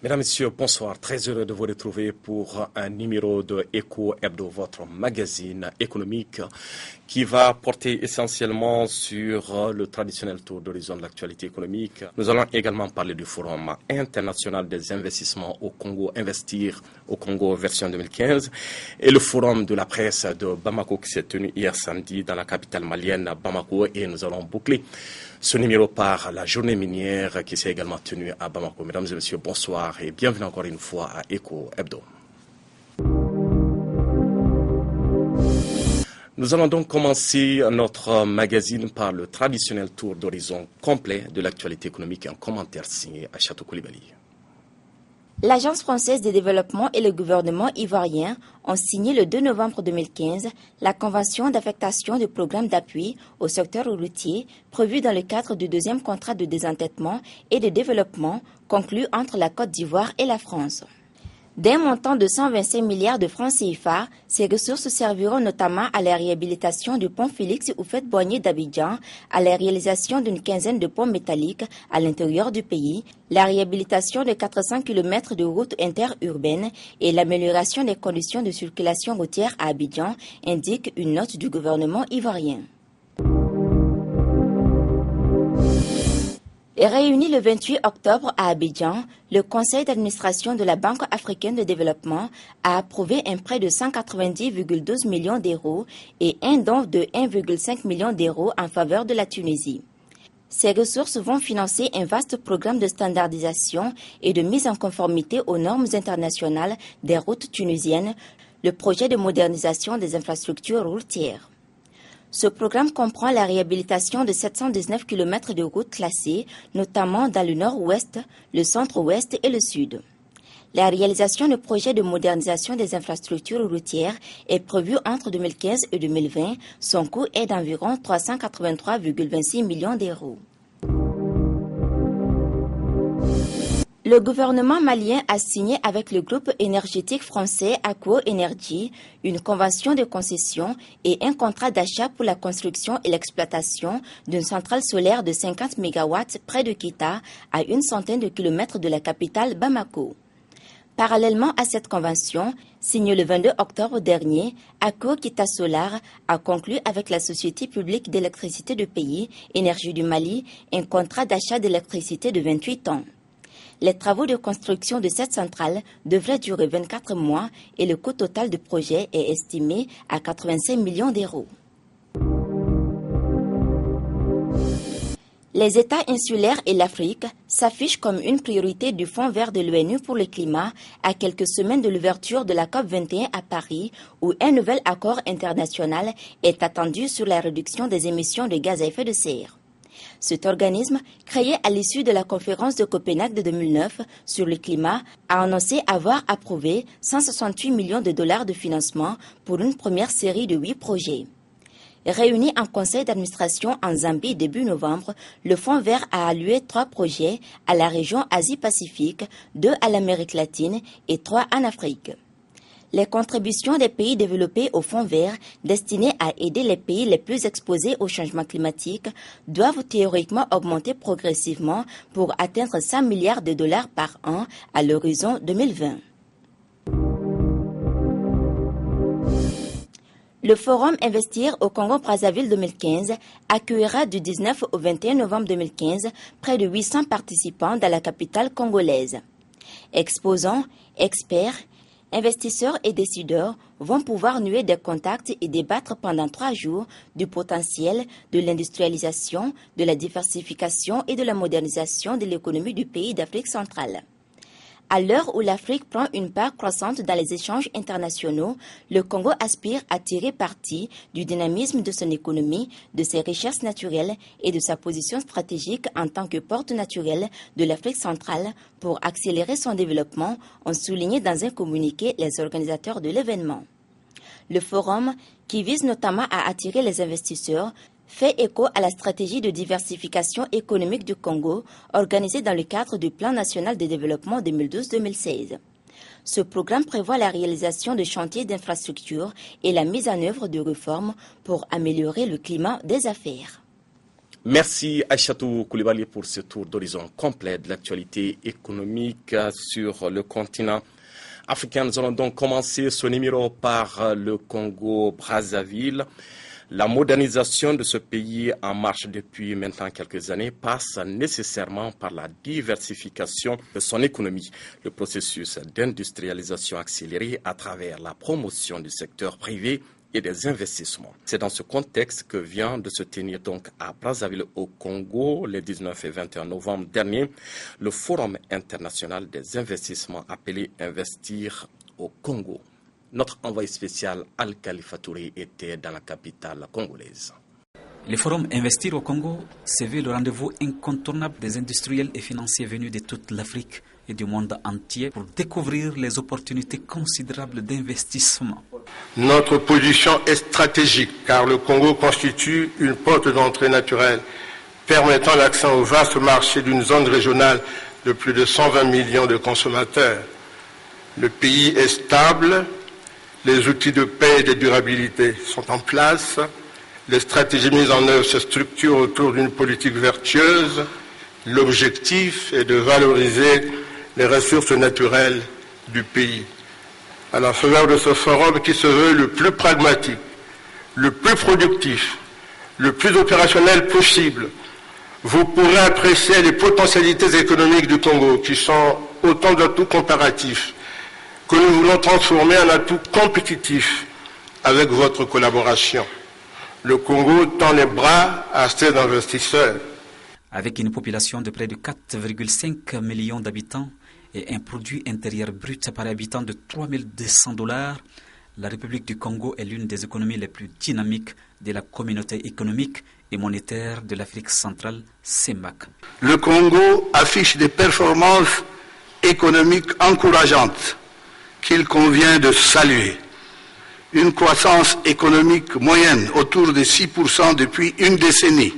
Mesdames, Messieurs, bonsoir. Très heureux de vous retrouver pour un numéro de Eco Hebdo, votre magazine économique qui va porter essentiellement sur le traditionnel tour d'horizon de l'actualité économique. Nous allons également parler du Forum international des investissements au Congo, Investir au Congo version 2015, et le Forum de la presse de Bamako qui s'est tenu hier samedi dans la capitale malienne, Bamako, et nous allons boucler ce numéro par la journée minière qui s'est également tenue à Bamako. Mesdames et messieurs, bonsoir et bienvenue encore une fois à Eco Hebdo. Nous allons donc commencer notre magazine par le traditionnel tour d'horizon complet de l'actualité économique et un commentaire signé à Château Koulibaly. L'Agence française de développement et le gouvernement ivoirien ont signé le 2 novembre 2015 la convention d'affectation du programme d'appui au secteur routier prévue dans le cadre du deuxième contrat de désendettement et de développement conclu entre la Côte d'Ivoire et la France. D'un montant de 125 milliards de francs CFA, ces ressources serviront notamment à la réhabilitation du pont Félix Houphouët-Boigny d'Abidjan, à la réalisation d'une quinzaine de ponts métalliques à l'intérieur du pays, la réhabilitation de 400 km de routes interurbaines et l'amélioration des conditions de circulation routière à Abidjan, indique une note du gouvernement ivoirien. Réuni le 28 octobre à Abidjan, le conseil d'administration de la Banque africaine de développement a approuvé un prêt de 190,12 millions d'euros et un don de 1,5 million d'euros en faveur de la Tunisie. Ces ressources vont financer un vaste programme de standardisation et de mise en conformité aux normes internationales des routes tunisiennes, le projet de modernisation des infrastructures routières. Ce programme comprend la réhabilitation de 719 km de routes classées, notamment dans le nord-ouest, le centre-ouest et le sud. La réalisation du projet de modernisation des infrastructures routières est prévue entre 2015 et 2020. Son coût est d'environ 383,26 millions d'euros. Le gouvernement malien a signé avec le groupe énergétique français Accor Energy une convention de concession et un contrat d'achat pour la construction et l'exploitation d'une centrale solaire de 50 MW près de Kita, à une centaine de kilomètres de la capitale Bamako. Parallèlement à cette convention, signée le 22 octobre dernier, Accor Kita Solar a conclu avec la société publique d'électricité du pays, Énergie du Mali, un contrat d'achat d'électricité de 28 ans. Les travaux de construction de cette centrale devraient durer 24 mois et le coût total du projet est estimé à 85 millions d'euros. Les États insulaires et l'Afrique s'affichent comme une priorité du Fonds vert de l'ONU pour le climat à quelques semaines de l'ouverture de la COP21 à Paris, où un nouvel accord international est attendu sur la réduction des émissions de gaz à effet de serre. Cet organisme, créé à l'issue de la conférence de Copenhague de 2009 sur le climat, a annoncé avoir approuvé 168 millions de dollars de financement pour une première série de 8 projets. Réuni en conseil d'administration en Zambie début novembre, le Fonds vert a alloué 3 projets à la région Asie-Pacifique, 2 à l'Amérique latine et 3 en Afrique. Les contributions des pays développés au Fonds vert, destinés à aider les pays les plus exposés au changement climatique, doivent théoriquement augmenter progressivement pour atteindre 100 milliards de dollars par an à l'horizon 2020. Le Forum Investir au Congo-Brazzaville 2015 accueillera du 19 au 21 novembre 2015 près de 800 participants dans la capitale congolaise. Exposants, experts, investisseurs et décideurs vont pouvoir nouer des contacts et débattre pendant 3 jours du potentiel de l'industrialisation, de la diversification et de la modernisation de l'économie du pays d'Afrique centrale. À l'heure où l'Afrique prend une part croissante dans les échanges internationaux, le Congo aspire à tirer parti du dynamisme de son économie, de ses richesses naturelles et de sa position stratégique en tant que porte naturelle de l'Afrique centrale pour accélérer son développement, ont souligné dans un communiqué les organisateurs de l'événement. Le forum, qui vise notamment à attirer les investisseurs, fait écho à la stratégie de diversification économique du Congo organisée dans le cadre du Plan national de développement 2012-2016. Ce programme prévoit la réalisation de chantiers d'infrastructures et la mise en œuvre de réformes pour améliorer le climat des affaires. Merci Aïchatou Koulibaly pour ce tour d'horizon complet de l'actualité économique sur le continent africain. Nous allons donc commencer ce numéro par le Congo-Brazzaville. La modernisation de ce pays en marche depuis maintenant quelques années passe nécessairement par la diversification de son économie. Le processus d'industrialisation accéléré à travers la promotion du secteur privé et des investissements. C'est dans ce contexte que vient de se tenir donc à Brazzaville au Congo les 19 et 21 novembre dernier le Forum international des investissements appelé Investir au Congo. Notre envoyé spécial Al-Khalifa Touré était dans la capitale congolaise. Le Forum Investir au Congo se veut le rendez-vous incontournable des industriels et financiers venus de toute l'Afrique et du monde entier pour découvrir les opportunités considérables d'investissement. Notre position est stratégique car le Congo constitue une porte d'entrée naturelle permettant l'accès au vaste marché d'une zone régionale de plus de 120 millions de consommateurs. Le pays est stable, les outils de paix et de durabilité sont en place, les stratégies mises en œuvre se structurent autour d'une politique vertueuse. L'objectif est de valoriser les ressources naturelles du pays. À la faveur de ce forum qui se veut le plus pragmatique, le plus productif, le plus opérationnel possible, vous pourrez apprécier les potentialités économiques du Congo qui sont autant d'atouts comparatifs que nous voulons transformer en atouts compétitifs avec votre collaboration. Le Congo tend les bras à ses investisseurs. Avec une population de près de 4,5 millions d'habitants et un produit intérieur brut par habitant de $3 200, la République du Congo est l'une des économies les plus dynamiques de la communauté économique et monétaire de l'Afrique centrale, CEMAC. Le Congo affiche des performances économiques encourageantes qu'il convient de saluer. Une croissance économique moyenne autour de 6% depuis une décennie,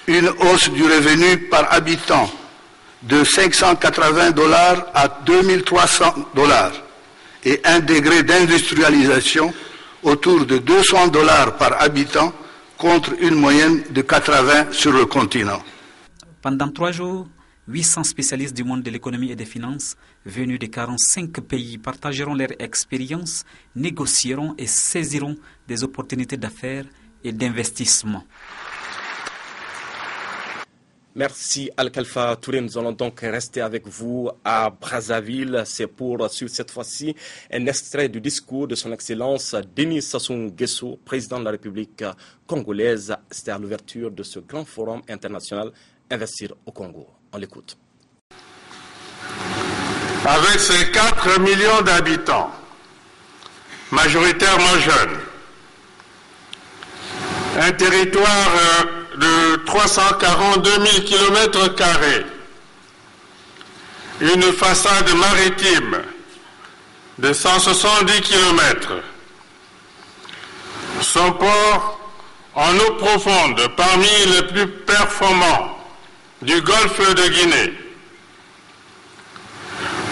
une hausse du revenu par habitant de $580 à $2 300 et un degré d'industrialisation autour de $200 par habitant contre une moyenne de 80 sur le continent. Pendant 3 jours, 800 spécialistes du monde de l'économie et des finances venus de 45 pays partageront leur expérience, négocieront et saisiront des opportunités d'affaires et d'investissement. Merci Al-Khalifa Touré. Nous allons donc rester avec vous à Brazzaville. C'est pour suivre cette fois-ci un extrait du discours de son Excellence Denis Sassou Nguesso, président de la République congolaise. C'était à l'ouverture de ce grand forum international Investir au Congo. On l'écoute. Avec ses 4 millions d'habitants, majoritairement jeunes, un territoire de 342 000 km², une façade maritime de 170 km, son port en eau profonde parmi les plus performants du golfe de Guinée.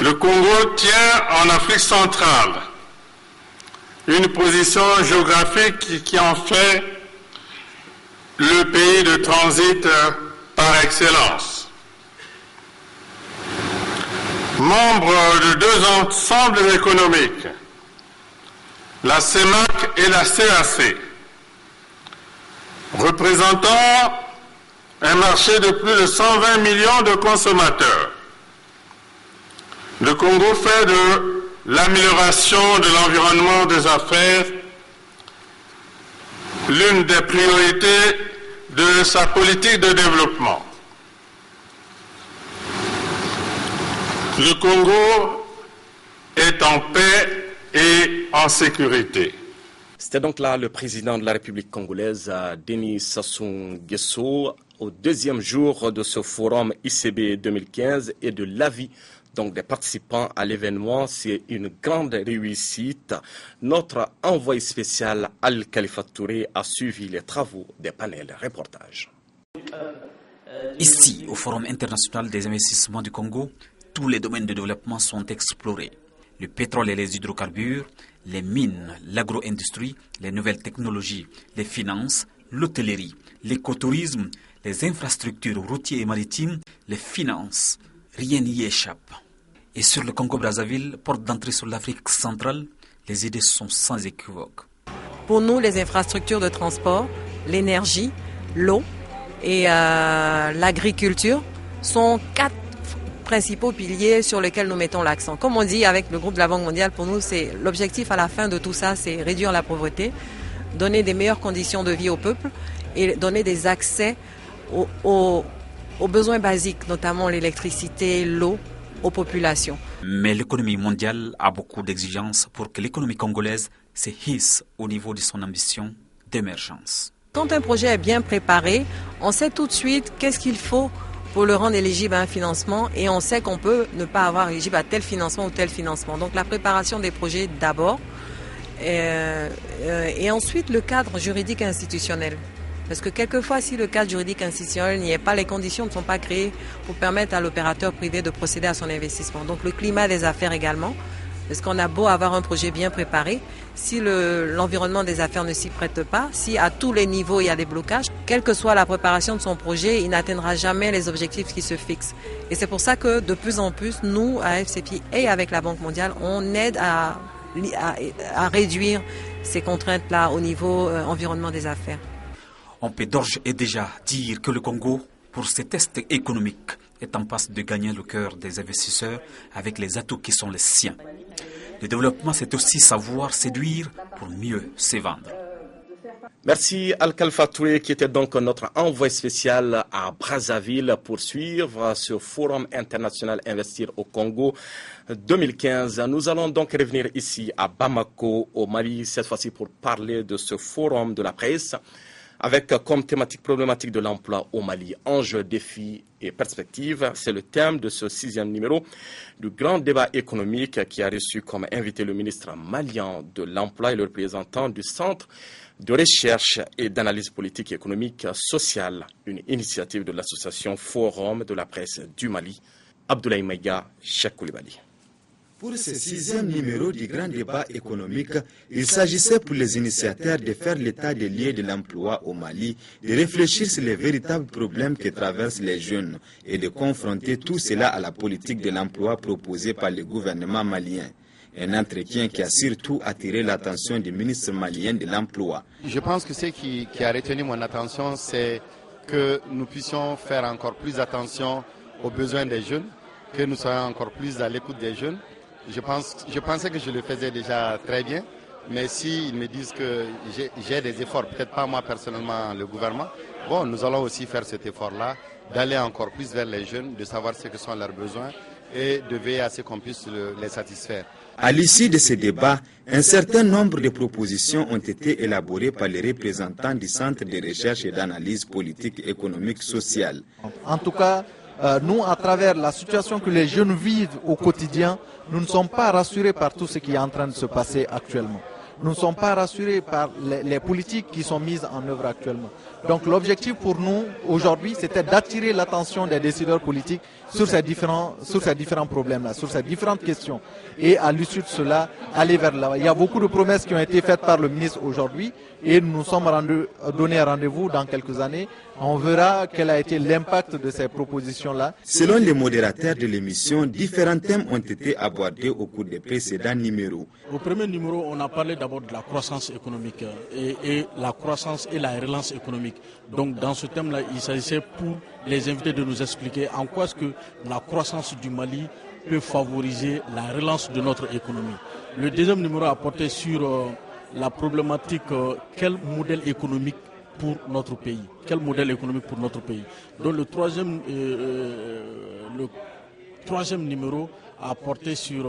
Le Congo tient en Afrique centrale une position géographique qui en fait le pays de transit par excellence. Membre de 2 ensembles économiques, la CEMAC et la CAC, représentant un marché de plus de 120 millions de consommateurs. Le Congo fait de l'amélioration de l'environnement des affaires l'une des priorités de sa politique de développement. Le Congo est en paix et en sécurité. C'était donc là le président de la République congolaise, Denis Sassou Nguesso, au 2e jour de ce forum ICB 2015 et de l'avis donc des participants à l'événement. C'est une grande réussite. Notre envoyé spécial Al-Khalifa Touré a suivi les travaux des panels reportages. Ici, au Forum international des investissements du Congo, tous les domaines de développement sont explorés. Le pétrole et les hydrocarbures, les mines, l'agro-industrie, les nouvelles technologies, les finances, l'hôtellerie, l'écotourisme, les infrastructures routières et maritimes, les finances. Rien n'y échappe. Et sur le Congo-Brazzaville, porte d'entrée sur l'Afrique centrale, les idées sont sans équivoque. Pour nous, les infrastructures de transport, l'énergie, l'eau et l'agriculture sont 4 principaux piliers sur lesquels nous mettons l'accent. Comme on dit avec le groupe de la Banque mondiale, pour nous, c'est l'objectif à la fin de tout ça, c'est réduire la pauvreté, donner des meilleures conditions de vie au peuple et donner des accès aux besoins basiques, notamment l'électricité, l'eau, aux populations. Mais l'économie mondiale a beaucoup d'exigences pour que l'économie congolaise se hisse au niveau de son ambition d'émergence. Quand un projet est bien préparé, on sait tout de suite qu'est-ce qu'il faut pour le rendre éligible à un financement et on sait qu'on peut ne pas avoir éligible à tel financement ou tel financement. Donc la préparation des projets d'abord et ensuite le cadre juridique institutionnel. Parce que quelquefois, si le cadre juridique institutionnel n'y est pas, les conditions ne sont pas créées pour permettre à l'opérateur privé de procéder à son investissement. Donc le climat des affaires également, parce qu'on a beau avoir un projet bien préparé, si l'environnement des affaires ne s'y prête pas, si à tous les niveaux il y a des blocages, quelle que soit la préparation de son projet, il n'atteindra jamais les objectifs qui se fixent. Et c'est pour ça que de plus en plus, nous, à FCPI et avec la Banque mondiale, on aide à réduire ces contraintes-là au niveau environnement des affaires. On peut d'ores et déjà dire que le Congo, pour ses tests économiques, est en passe de gagner le cœur des investisseurs avec les atouts qui sont les siens. Le développement, c'est aussi savoir séduire pour mieux se vendre. Merci Al-Khalfa Touré qui était donc notre envoyé spécial à Brazzaville pour suivre ce forum international Investir au Congo 2015. Nous allons donc revenir ici à Bamako au Mali, cette fois-ci pour parler de ce forum de la presse avec comme thématique problématique de l'emploi au Mali, enjeux, défis et perspectives. C'est le thème de ce 6e numéro du grand débat économique qui a reçu comme invité le ministre malien de l'Emploi et le représentant du Centre de recherche et d'analyse politique et économique sociale, une initiative de l'association Forum de la presse du Mali. Abdoulaye Maïga, Cheikh Koulibaly. Pour ce 6e numéro du grand débat économique, il s'agissait pour les initiateurs de faire l'état des lieux de l'emploi au Mali, de réfléchir sur les véritables problèmes que traversent les jeunes et de confronter tout cela à la politique de l'emploi proposée par le gouvernement malien. Un entretien qui a surtout attiré l'attention du ministre malien de l'Emploi. Je pense que ce qui a retenu mon attention, c'est que nous puissions faire encore plus attention aux besoins des jeunes, que nous soyons encore plus à l'écoute des jeunes. Je pensais que je le faisais déjà très bien, mais s'ils me disent que j'ai des efforts, peut-être pas moi personnellement, le gouvernement, bon, nous allons aussi faire cet effort-là, d'aller encore plus vers les jeunes, de savoir ce que sont leurs besoins et de veiller à ce qu'on puisse les satisfaire. À l'issue de ces débats, un certain nombre de propositions ont été élaborées par les représentants du Centre de recherche et d'analyse politique, économique, sociale. En tout cas, nous, à travers la situation que les jeunes vivent au quotidien, nous ne sommes pas rassurés par tout ce qui est en train de se passer actuellement. Nous ne sommes pas rassurés par les politiques qui sont mises en œuvre actuellement. Donc l'objectif pour nous aujourd'hui, c'était d'attirer l'attention des décideurs politiques sur ces différents problèmes-là, sur ces différentes questions. Et à l'issue de cela, aller vers là. Il y a beaucoup de promesses qui ont été faites par le ministre aujourd'hui et nous nous sommes donné rendez-vous dans quelques années. On verra quel a été l'impact de ces propositions-là. Selon les modérateurs de l'émission, différents thèmes ont été abordés au cours des précédents numéros. Au premier numéro, on a parlé d'abord de la croissance économique et la croissance et la relance économique. Donc dans ce thème-là, il s'agissait pour les invités de nous expliquer en quoi est-ce que la croissance du Mali peut favoriser la relance de notre économie. Le deuxième numéro a porté sur la problématique quel modèle économique pour notre pays. Quel modèle économique pour notre pays. Donc le troisième numéro a porté sur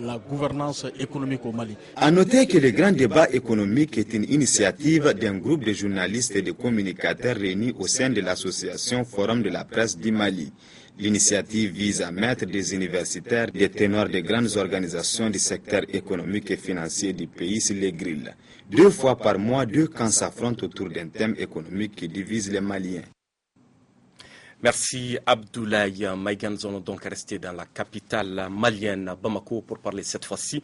la gouvernance économique au Mali. À noter que le grand débat économique est une initiative d'un groupe de journalistes et de communicateurs réunis au sein de l'association Forum de la presse du Mali. L'initiative vise à mettre des universitaires, des ténors de grandes organisations du secteur économique et financier du pays sur les grilles. 2 fois par mois, 2 camps s'affrontent autour d'un thème économique qui divise les Maliens. Merci Abdoulaye Maïga. Nous allons donc rester dans la capitale malienne, Bamako, pour parler cette fois-ci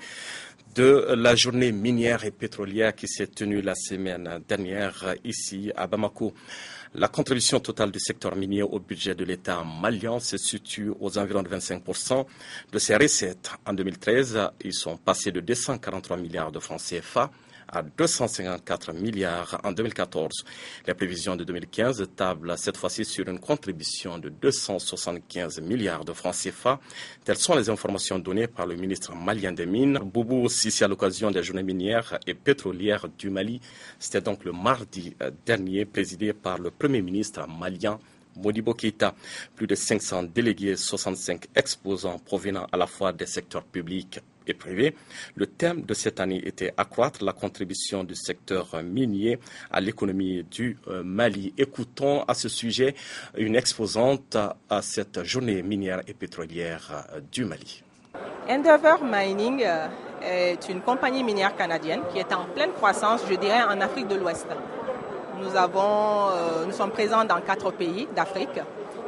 de la journée minière et pétrolière qui s'est tenue la semaine dernière ici à Bamako. La contribution totale du secteur minier au budget de l'État malien se situe aux environs de 25% de ses recettes. En 2013, ils sont passés de 243 milliards de francs CFA à 254 milliards en 2014. Les prévisions de 2015 tablent cette fois-ci sur une contribution de 275 milliards de francs CFA. Telles sont les informations données par le ministre malien des Mines, Boubou Sissi, à l'occasion des journées minières et pétrolières du Mali. C'était donc le mardi dernier, présidé par le Premier ministre malien, Modibo Keïta. Plus de 500 délégués, 65 exposants provenant à la fois des secteurs publics et privés. Le thème de cette année était accroître la contribution du secteur minier à l'économie du Mali. Écoutons à ce sujet une exposante à cette journée minière et pétrolière du Mali. Endeavour Mining est une compagnie minière canadienne qui est en pleine croissance, je dirais, en Afrique de l'Ouest. Nous sommes présents dans 4 pays d'Afrique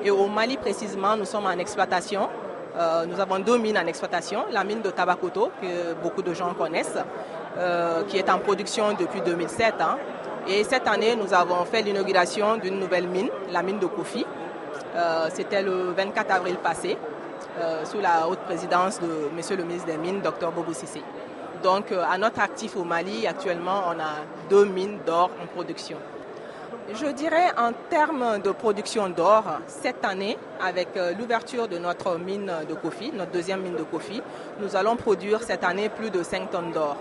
et au Mali précisément, nous sommes en exploitation. Nous avons 2 mines en exploitation, la mine de Tabakoto, que beaucoup de gens connaissent, qui est en production depuis 2007. Et cette année, nous avons fait l'inauguration d'une nouvelle mine, la mine de Kofi. C'était le 24 avril passé, sous la haute présidence de Monsieur le ministre des Mines, Dr Boubou Sissi. Donc, à notre actif au Mali, actuellement, on a 2 mines d'or en production. Je dirais en termes de production d'or, cette année, avec l'ouverture de notre mine de Kofi, notre deuxième mine de Kofi, nous allons produire cette année plus de 5 tonnes d'or.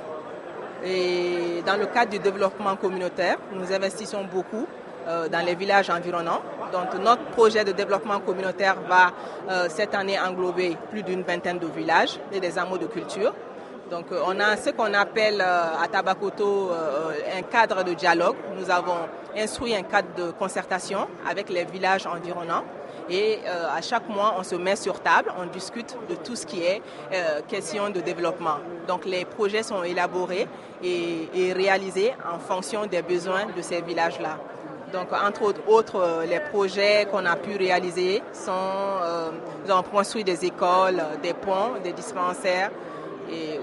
Et dans le cadre du développement communautaire, nous investissons beaucoup dans les villages environnants. Donc notre projet de développement communautaire va cette année englober plus d'une vingtaine de villages et des hameaux de culture. Donc on a ce qu'on appelle à Tabakoto un cadre de dialogue. Nous avons instruit un cadre de concertation avec les villages environnants et à chaque mois on se met sur table, on discute de tout ce qui est question de développement. Donc les projets sont élaborés et réalisés en fonction des besoins de ces villages-là. Donc entre autres, les projets qu'on a pu réaliser sont, nous avons construit des écoles, des ponts, des dispensaires,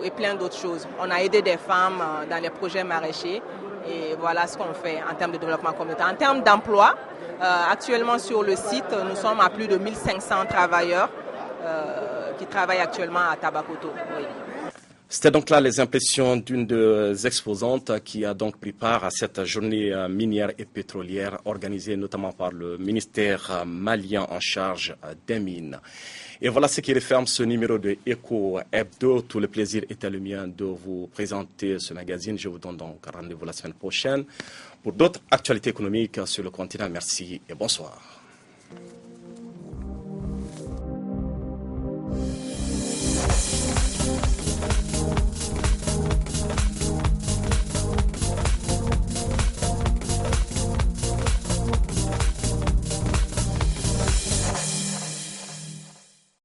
et plein d'autres choses. On a aidé des femmes dans les projets maraîchers et voilà ce qu'on fait en termes de développement communautaire. En termes d'emploi, actuellement sur le site, nous sommes à plus de 1500 travailleurs qui travaillent actuellement à Tabakoto. Oui. C'était donc là les impressions d'une des exposantes qui a donc pris part à cette journée minière et pétrolière organisée notamment par le ministère malien en charge des mines. Et voilà ce qui referme ce numéro de Echo Hebdo. Tout le plaisir était le mien de vous présenter ce magazine. Je vous donne donc rendez-vous la semaine prochaine pour d'autres actualités économiques sur le continent. Merci et bonsoir.